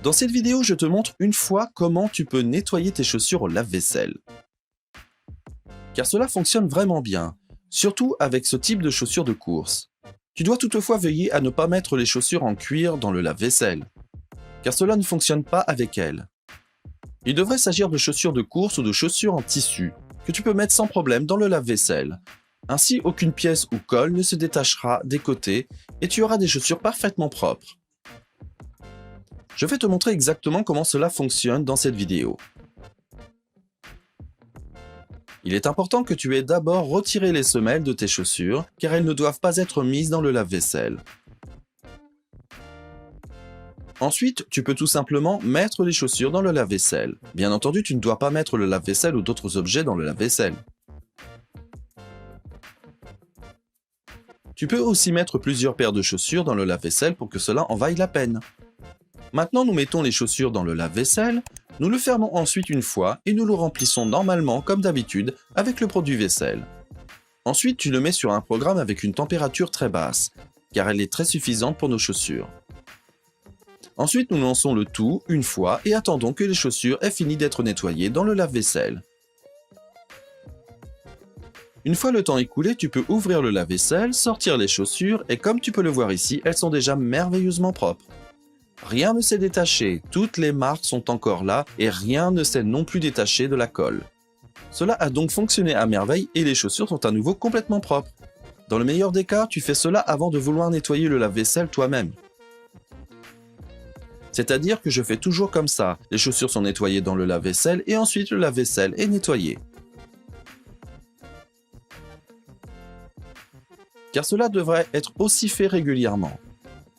Dans cette vidéo, je te montre une fois comment tu peux nettoyer tes chaussures au lave-vaisselle. Car cela fonctionne vraiment bien, surtout avec ce type de chaussures de course. Tu dois toutefois veiller à ne pas mettre les chaussures en cuir dans le lave-vaisselle, car cela ne fonctionne pas avec elles. Il devrait s'agir de chaussures de course ou de chaussures en tissu, que tu peux mettre sans problème dans le lave-vaisselle. Ainsi, aucune pièce ou colle ne se détachera des côtés et tu auras des chaussures parfaitement propres. Je vais te montrer exactement comment cela fonctionne dans cette vidéo. Il est important que tu aies d'abord retiré les semelles de tes chaussures, car elles ne doivent pas être mises dans le lave-vaisselle. Ensuite, tu peux tout simplement mettre les chaussures dans le lave-vaisselle. Bien entendu, tu ne dois pas mettre le lave-vaisselle ou d'autres objets dans le lave-vaisselle. Tu peux aussi mettre plusieurs paires de chaussures dans le lave-vaisselle pour que cela en vaille la peine. Maintenant, nous mettons les chaussures dans le lave-vaisselle, nous le fermons ensuite une fois et nous le remplissons normalement comme d'habitude avec le produit vaisselle. Ensuite, tu le mets sur un programme avec une température très basse, car elle est très suffisante pour nos chaussures. Ensuite, nous lançons le tout une fois et attendons que les chaussures aient fini d'être nettoyées dans le lave-vaisselle. Une fois le temps écoulé, tu peux ouvrir le lave-vaisselle, sortir les chaussures et comme tu peux le voir ici, elles sont déjà merveilleusement propres. Rien ne s'est détaché, toutes les marques sont encore là et rien ne s'est non plus détaché de la colle. Cela a donc fonctionné à merveille et les chaussures sont à nouveau complètement propres. Dans le meilleur des cas, tu fais cela avant de vouloir nettoyer le lave-vaisselle toi-même. C'est-à-dire que je fais toujours comme ça, les chaussures sont nettoyées dans le lave-vaisselle et ensuite le lave-vaisselle est nettoyé. Car cela devrait être aussi fait régulièrement.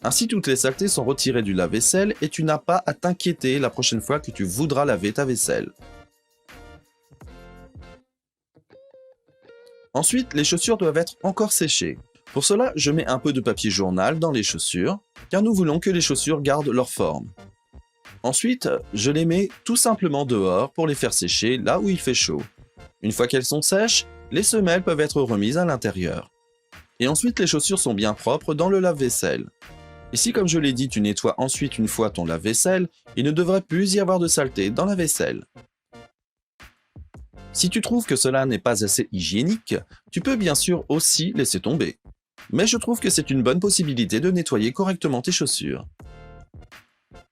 Ainsi, toutes les saletés sont retirées du lave-vaisselle et tu n'as pas à t'inquiéter la prochaine fois que tu voudras laver ta vaisselle. Ensuite, les chaussures doivent être encore séchées. Pour cela, je mets un peu de papier journal dans les chaussures, car nous voulons que les chaussures gardent leur forme. Ensuite, je les mets tout simplement dehors pour les faire sécher là où il fait chaud. Une fois qu'elles sont sèches, les semelles peuvent être remises à l'intérieur. Et ensuite, les chaussures sont bien propres dans le lave-vaisselle. Et si, comme je l'ai dit, tu nettoies ensuite une fois ton lave-vaisselle, il ne devrait plus y avoir de saleté dans la vaisselle. Si tu trouves que cela n'est pas assez hygiénique, tu peux bien sûr aussi laisser tomber. Mais je trouve que c'est une bonne possibilité de nettoyer correctement tes chaussures.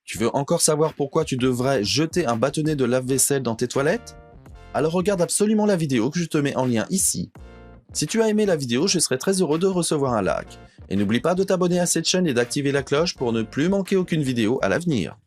Tu veux encore savoir pourquoi tu devrais jeter un bâtonnet de lave-vaisselle dans tes toilettes? Alors regarde absolument la vidéo que je te mets en lien ici. Si tu as aimé la vidéo, je serais très heureux de recevoir un like. Et n'oublie pas de t'abonner à cette chaîne et d'activer la cloche pour ne plus manquer aucune vidéo à l'avenir.